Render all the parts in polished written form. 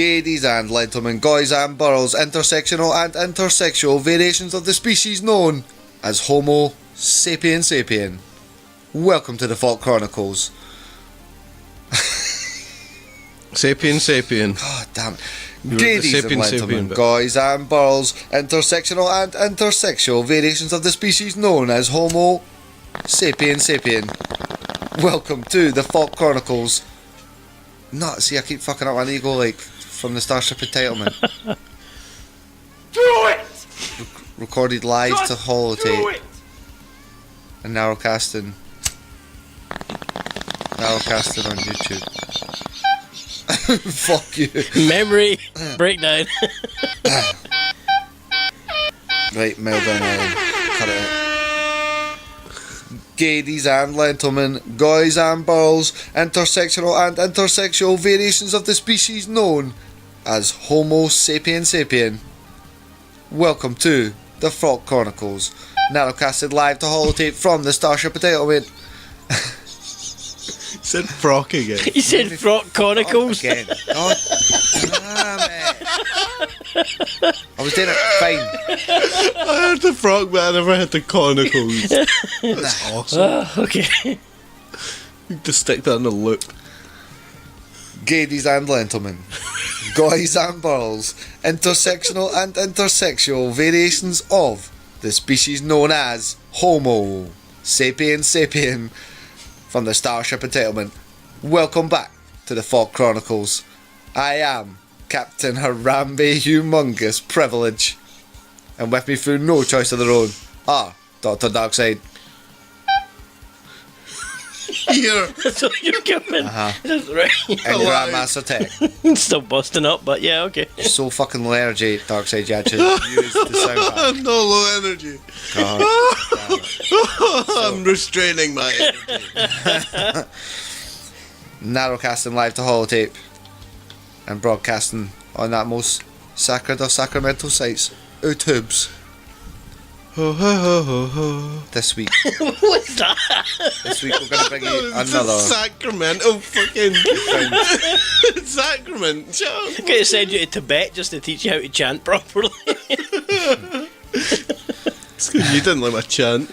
Ladies and gentlemen, guys and girls, intersectional and intersexual variations of the species known as Homo sapien sapien. Welcome to the FAWK Chronicles. Sapien sapien. God damn it. Ladies and gentlemen, guys and girls, intersectional and intersexual variations of the species known as Homo sapien sapien. Welcome to the FAWK Chronicles. See, I keep fucking up my ego like from the Starship Entitlement. Do it! Recorded live Just to holotape. do it! And narrowcasting on YouTube. Fuck you. Memory breakdown. Right, Melbourne Island. Cut it out. Ladies and gentlemen, guys and girls, intersectional and intersexual variations of the species known as Homo sapien sapien. Welcome to the FAWK Chronicles, narrowcasted live to holotape from the Starship Entitlement. He said FAWK again. He said FAWK Chronicles. Again. God damn it. I was doing it fine. I heard the FAWK, but I never had the Chronicles. That's awesome. Okay. You just stick that in the loop. Ladies and gentlemen, guys and girls, intersectional and intersexual variations of the species known as Homo sapien sapien from the Starship Entitlement. Welcome back to the FAWK Chronicles. I am Captain Harambe Humongous Privilege, and with me through no choice of their own are Dr. Darkside. Here. That's what you're giving. That's right. And Grandmaster Tech. Still busting up, but yeah, okay. You're so fucking low energy, Darkside, you actually used the sound pad. No low energy. God damn it. I'm restraining my energy. Narrowcasting live to holotape and broadcasting on that most sacred of sacramental sites, YouTubes. Ho ho ho ho ho. This week, What's that? this week we're going to bring you It's a another. sacramental fucking sacrament. Shut up. I'm going to send you to Tibet just to teach you how to chant properly. It's because you didn't let me chant.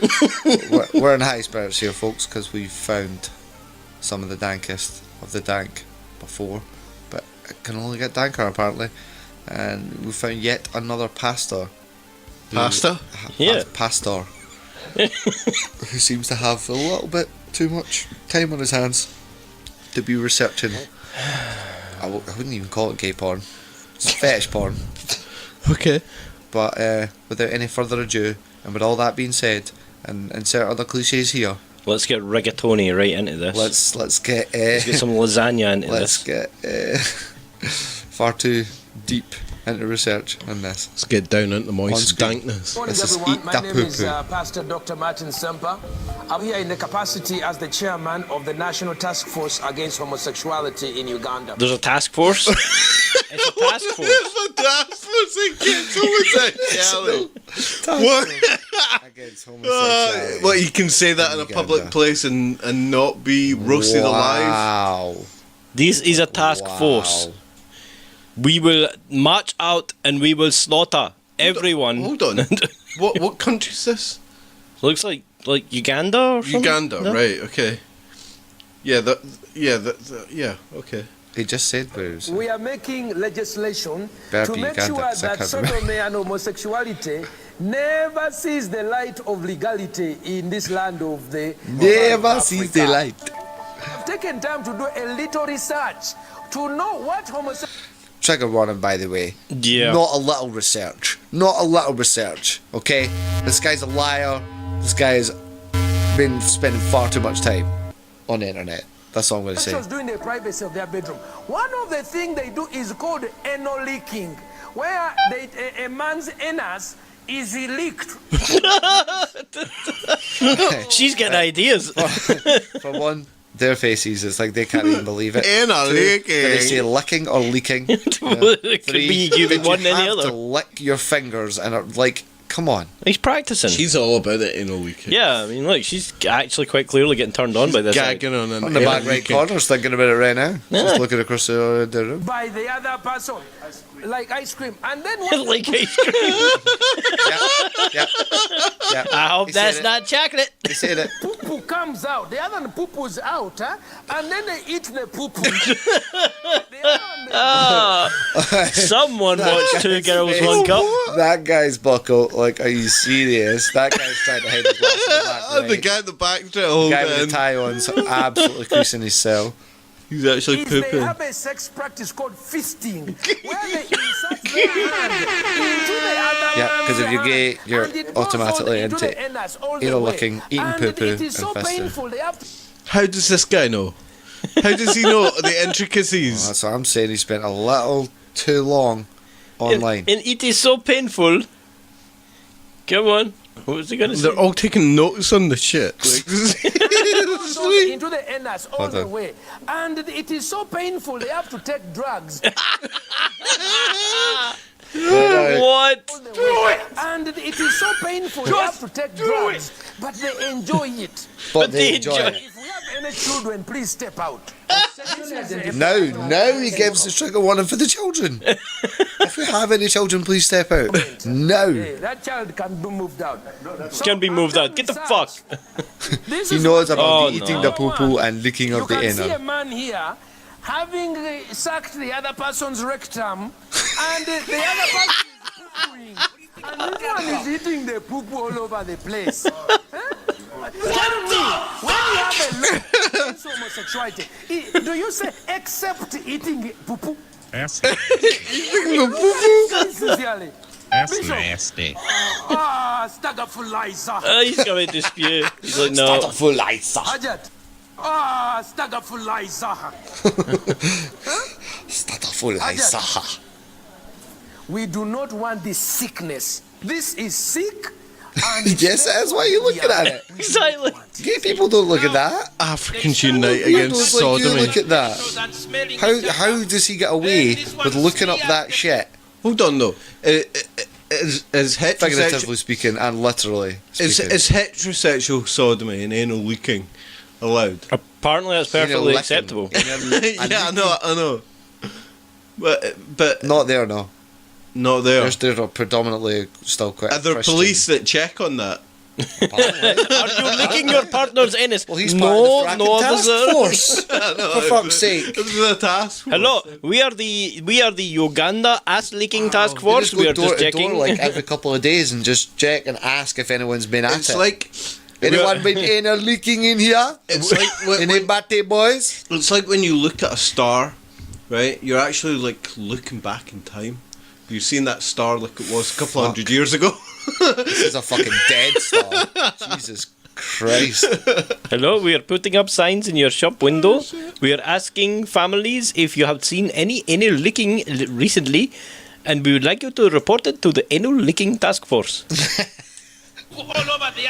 We're in high spirits here, folks, because we've found some of the dankest of the dank before, but it can only get danker apparently. And we found yet another pastor. Pastor? Yeah. Pastor. Who seems to have a little bit too much time on his hands to be researching. I wouldn't even call it gay porn. It's fetish porn. Okay. But without any further ado, and with all that being said, and insert other cliches here, Let's get rigatoni right into this. let's get Let's get some lasagna into let's this. get far too deep into research on this. Let's get down into moist screen. dankness. Let's just Morning, eat everyone. that My name is poo-poo. Pastor Dr. Martin Semper. I'm here in the capacity as the chairman of the National Task Force Against Homosexuality in Uganda. There's a task force. It's a task force. What? Against homosexuality. What, you can say that in a Uganda. public place and not be roasted alive? Wow. This is a task force. We will march out and we will slaughter everyone. Hold on. What country is this? Looks like Uganda or something? Uganda, No? right? Okay. Yeah, okay. He just said where it was. We are making legislation Better to be make Uganda, sure 'cause I that can't remember. sodomy and homosexuality never sees the light of legality in this land of the Never sees the light. I've taken time to do a little research to know what homosexuality. Trigger warning, by the way. Yeah. Not a little research. Not a little research. Okay? This guy's a liar. This guy's been spending far too much time on the internet. That's all I'm going to say. do in the privacy of their bedroom. One of the things they do is called anal leaking, where a man's anus is leaked. She's getting ideas. For one, their faces, it's like they can't even believe it. Anal Two, leaking. do they say licking or leaking? It could be either did one you or the have other. to lick your fingers and it, like Come on. He's practicing. She's all about it in a week. Yeah, I mean, look, she's actually quite clearly getting turned on by this. Gagging on an On the back right leaking. corner's thinking about it right now. Just looking across the room. by the other person, like ice cream. And then what Like ice cream. Yeah. I hope He said that's it. not chocolate. He said it. poo-poo comes out, the other one poo-poo's out, huh? And then they eat the poo-poo. The other one, Someone watched Two Girls, One Cup. That guy's buckle. Like, are you serious? That guy's trying to hide his glass in the back. Oh, the Right? guy at the back trying to The hold guy it with the in. tie on's absolutely creasing his cell. He's actually is they pooping. have a sex practice called fisting, where they insert their hand into the other Yeah, man's 'cause if you're gay, hand, you're and it goes automatically on into into the anus all the anal way. licking, eating And poo-poo, it is so and fisting. painful, they have to... How does this guy know? How does he know the intricacies? That's what I'm saying. He spent a little too long online. And it is so painful. Come on. What was he going to say? They're all taking notes on the shit. goes on into the anus all Hold the on. way. And it is so painful, they have to take drugs. What? And it is so painful, they have to take drugs. But they enjoy it. But they enjoy it. If we have any children, please step out. Now he gives the trigger warning for the children. If we have any children, please step out. No. Hey, that child can be moved out. So Can be moved out. after Get the research, fuck. this He is knows what- about Oh, the eating no. the poo-poo and licking You of the can see a anal. man here having sucked the other person's rectum, and the other person is poo-pooing, and this one is eating the poo-poo all over the place. Huh? Tell me, when you have a look against homosexuality, do you say except eating poo-poo? Sincerely. That's Bishop. nasty. Ah, staggerfulizer. He's going to spew. He's like, no. Staggerfulizer. Hajat. Ah, staggerfulizer. Staggerfulizer. We do not want this sickness. This is sick. And Yes, that's why you're looking at it. Exactly. Gay people don't look at that. Africans unite Weirdos against like you sodomy. look at that. How does he get away with looking up that shit? Hold on though. Is heterosexual Figuratively speaking and literally is speaking. heterosexual sodomy and anal leaking allowed? Apparently that's Anal perfectly licking. acceptable. Yeah, I know. But Not there, no. not there. They're predominantly still quite Are there Christian. police that check on that? Are you licking your partner's anus? Well, he's part of the no, fracking task officer. force. For fuck's sake. This is a task force. Hello, we are the Uganda ass licking task force. You We are just go just door to door checking. like every couple of days and just check and ask if anyone's been at It's it. like Anyone been anal leaking in here? it's like when, Any batty boys? it's like when you look at a star, right? You're actually like looking back in time. You've seen that star like it was a couple Fuck. hundred years ago. This is a fucking dead star. Jesus Christ. Hello, we are putting up signs in your shop window. We are asking families if you have seen any anal licking recently, and we would like you to report it to the anal licking task force.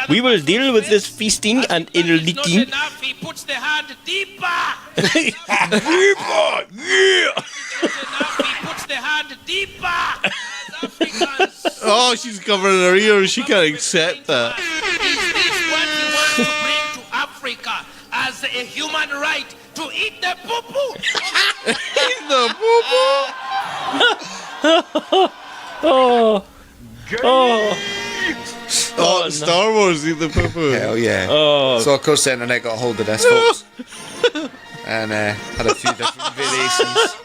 We will deal with this feasting and anal licking. Enough, he puts the hand deeper. Enough, he puts the hand deeper. As Africans, Oh, she's covering her ears. She can't accept that. is this what you want to bring to Africa as a human right to eat the poo-poo? Oh, Star Wars, eat the poo-poo. Hell yeah. Oh, So of course the internet got a hold of this, folks. And had a few different variations.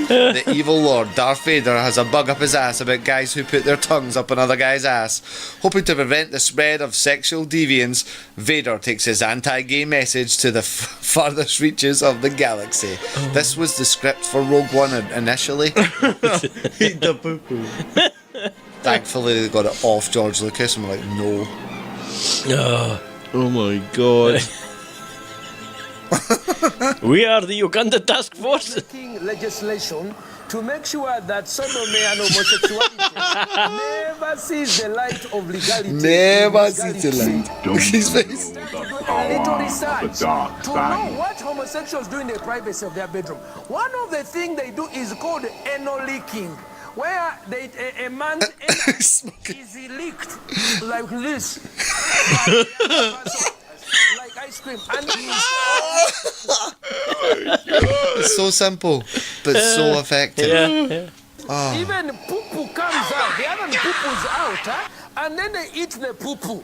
The evil Lord Darth Vader has a bug up his ass about guys who put their tongues up another guy's ass. Hoping to prevent the spread of sexual deviance, Vader takes his anti-gay message to the farthest reaches of the galaxy. This was the script for Rogue One initially. Eat the poo-poo. Thankfully they got it off George Lucas and we're like, no. Oh my god. we are the Uganda task force. Making legislation to make sure that sodomy and homosexuality never sees the light of legality. Never see the light. Look at his face. A little research to know what homosexuals do in the privacy of their bedroom. One of the things they do is called anal leaking, where a man's anus Smoking. is licked like this. Like ice cream. And It's so simple, but so effective. Yeah. even poo-poo comes out. The other poo-poo's out, huh? And then they eat the poo-poo.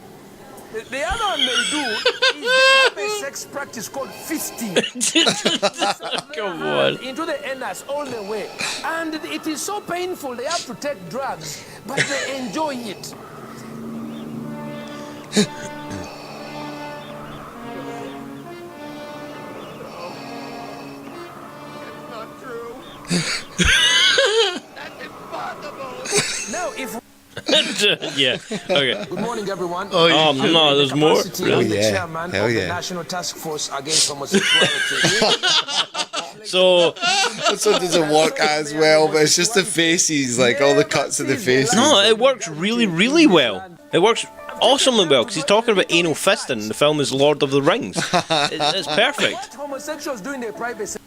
The other one they do is they have a sex practice called fisting. Come on. Into the anus all the way. And it is so painful, they have to take drugs, but they enjoy it. Now, if Yeah. Okay. good morning, everyone. Oh no, there's more. Capacity of the yeah. chairman Hell of yeah. the National Task Force Against Homosexuality. So This one doesn't work as well, but it's just the faces, like all the cuts of the faces. no, it works really, really well. It works awesomely well because he's talking about anal fisting. The film is Lord of the Rings. It's perfect. What homosexuals do in their privacy?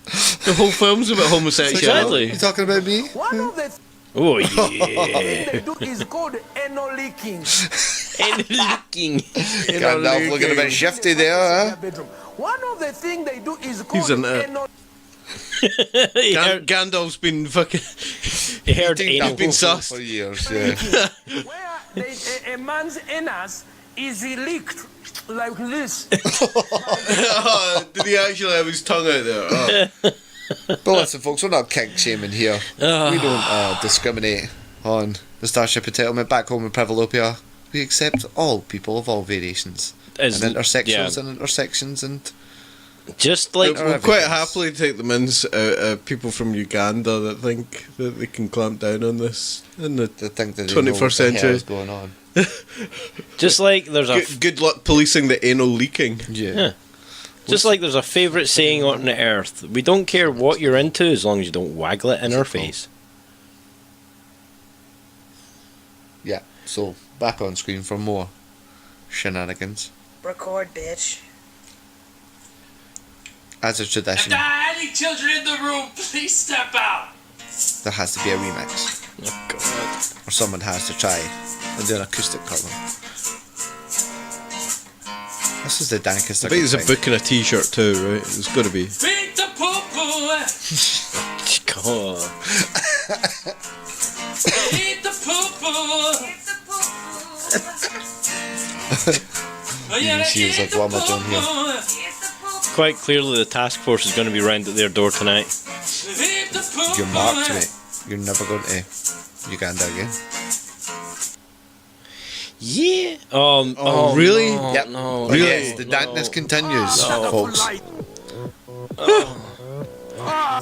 The whole film's about homosexuality. You talking about me? One of the Oh yeah. things they do is called anal leaking. Anal leaking. Gandalf looking a bit shifty there, huh? Bedroom. One of the things they do is He's called an, anal He heard, Gandalf's been fucking. he heard Eating anal. been Gandalf sussed. for years, yeah. where a man's anus is leaked like this. Oh, did he actually have his tongue out there? Oh. But listen, folks, we're not kink shaming here. We don't discriminate on the Starship Entitlement. Back home in Prevalopia, we accept all people of all variations. As- And intersexuals yeah. and intersections and... Just like We'll quite happily take them in, people from Uganda that think that they can clamp down on this in the They think that they know 21st what the hell century. is going on. just like there's a Good luck policing the anal leaking. Yeah. just like there's a favourite saying on the earth. We don't care what you're into as long as you don't waggle it in our face. Yeah, so back on screen for more shenanigans. Record, bitch. As a tradition, If there are any children in the room, please step out. there has to be a remix. Oh God. Or someone has to try and do an acoustic cover. This is the dankest I bet there's a can book and a t-shirt too, right? It's got to be. Feed the poo-poo. God. Eat the poo-poo. Oh, yeah, She was eat like, the what am I doing here? poo-poo. Quite clearly, the task force is going to be round at their door tonight. Eat the poo-poo. You're marked, mate. You're never going to Uganda again. Yeah. Oh, really? No, Yep. No. But Really? yes, the dankness continues, folks.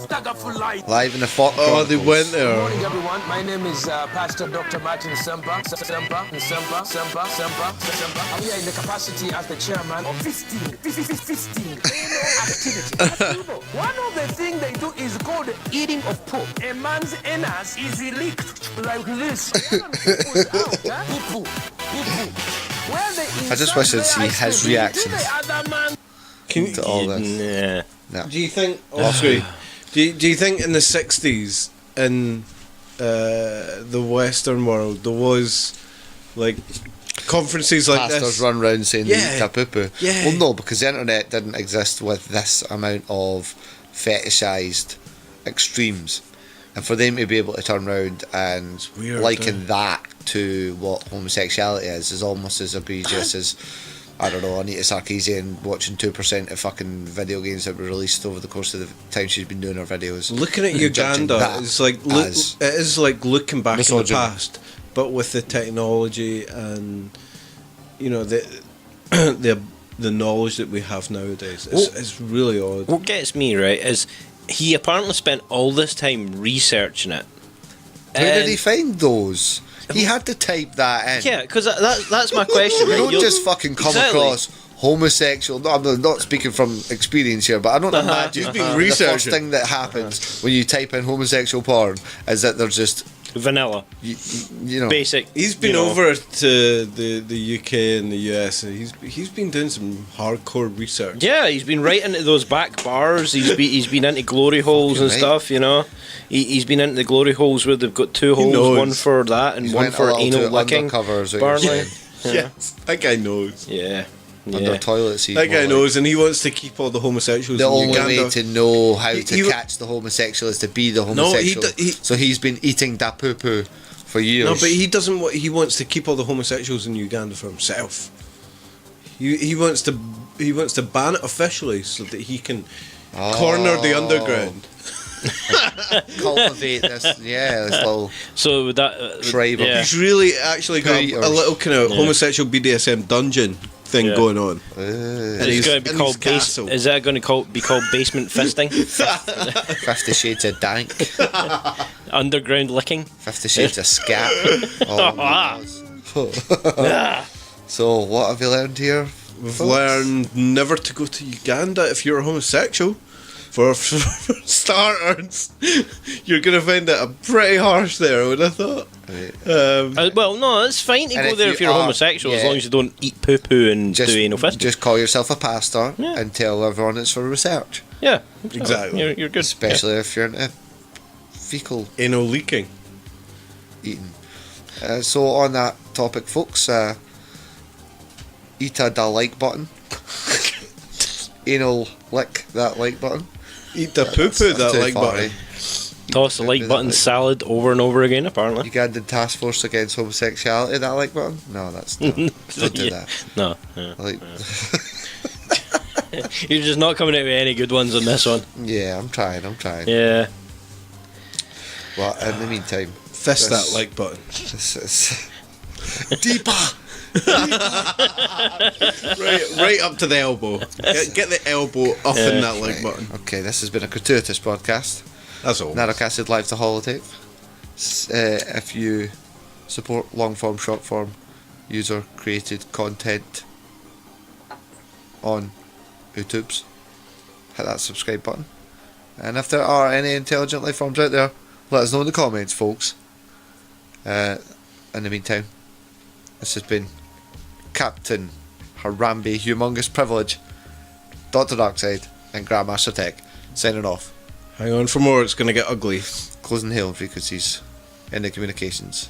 Staggerful light. Live in the FAWK Oh, they Chronicles. went Good there. morning, everyone. My name is Pastor Dr. Martin Sempa. I'm here in the capacity as the chairman of fisting activity. One of the things they do is called eating of poop. A man's anus is leaked like this. Poo-poo. Where they I just wish I'd see insert his the ice cream into reactions. the other man. Can To all this. Nah. Do you think? Oh, sorry. Do you think in the 60s in the Western world there was like conferences like Pastors this? run round saying Yeah. they eat a poo-poo. Yeah. Well, no, because the internet didn't exist with this amount of fetishised extremes. And for them to be able to turn around and Weird, liken that to what homosexuality is almost as egregious as, I don't know, Anita Sarkeesian watching 2% of fucking video games that were released over the course of the time she's been doing her videos. Looking at And judging Uganda, that it's like as it is like looking back in the misogyny. past, but with the technology and the the knowledge that we have nowadays. It's really odd. What gets me right is he apparently spent all this time researching it. Where did And- he find those? He had to type that in. Yeah, because that's my question. You Right? don't You'll- just fucking come Exactly. across homosexual. No, I'm not speaking from experience here, but I don't imagine He's been the first researching. thing that happens when you type in homosexual porn is that there's just vanilla, you know, basic. He's been you know. over to the UK and the US, and he's been doing some hardcore research. Yeah, he's been right into those back bars. He's been into glory holes and right. stuff. You know, he's been into the glory holes where they've got two holes, knows. one for that and He's one went a for little anal too licking. undercover, is what you're Barnley. saying. Yes, that guy knows. Yeah, Under yeah. toilet seat. That more guy like. knows, and he wants to keep all the homosexuals The in only Uganda. way to know how to He- catch the homosexual is to be the No, he homosexual. d- he- So he's been eating da poo poo for years. No, but he doesn't. He wants to keep all the homosexuals in Uganda for himself. He wants to ban it officially so that he can corner the underground. cultivate this. Yeah, this little. So with that, Tribal. yeah. He's really actually got a Haters. little kind of homosexual BDSM dungeon thing Yeah. going on. It's his- going to be in called his castle. Is that going to be called basement fisting? 50 Shades of Dank. Underground licking? 50 Shades of Scat. Oh, my God. So, what have you learned here? We've learned never to go to Uganda if you're a homosexual. For starters, you're going to find it pretty harsh there, I would have thought. Well, no, it's fine to And go if there you if you're a are- homosexual, as yeah. long as you don't eat poo poo and Just, do anal fisting. just call yourself a pastor Yeah. and tell everyone it's for research. Yeah, Exactly. You're good. Especially if you're into fecal Anal leaking. eating. So on that topic, folks, eat da like button. Anal lick that like button. Eat the poo poo, that Too like far, button. Toss the like Maybe button that- salad over and over again, apparently. Ugandan Task Force Against Homosexuality, that like button? No, that's not. Don't do Yeah. that. No, yeah. Like, You're just not coming out with any good ones on this one. yeah, I'm trying. Yeah. Well, in the meantime, Fist This- that like button. this is deeper. Right up to the elbow. Get the elbow up in that like button. Okay, this has been a gratuitous broadcast. That's all. Narrowcasted live to holotape. If you support long form, short form, user created content on YouTube's, hit that subscribe button. And if there are any intelligent life forms out there, let us know in the comments, folks. In the meantime, this has been Captain Harambe Humongous Privilege, Dr. Darkside, and Grandmaster Tech signing off. Hang on for more, it's going to get ugly. Closing hail frequencies in the communications.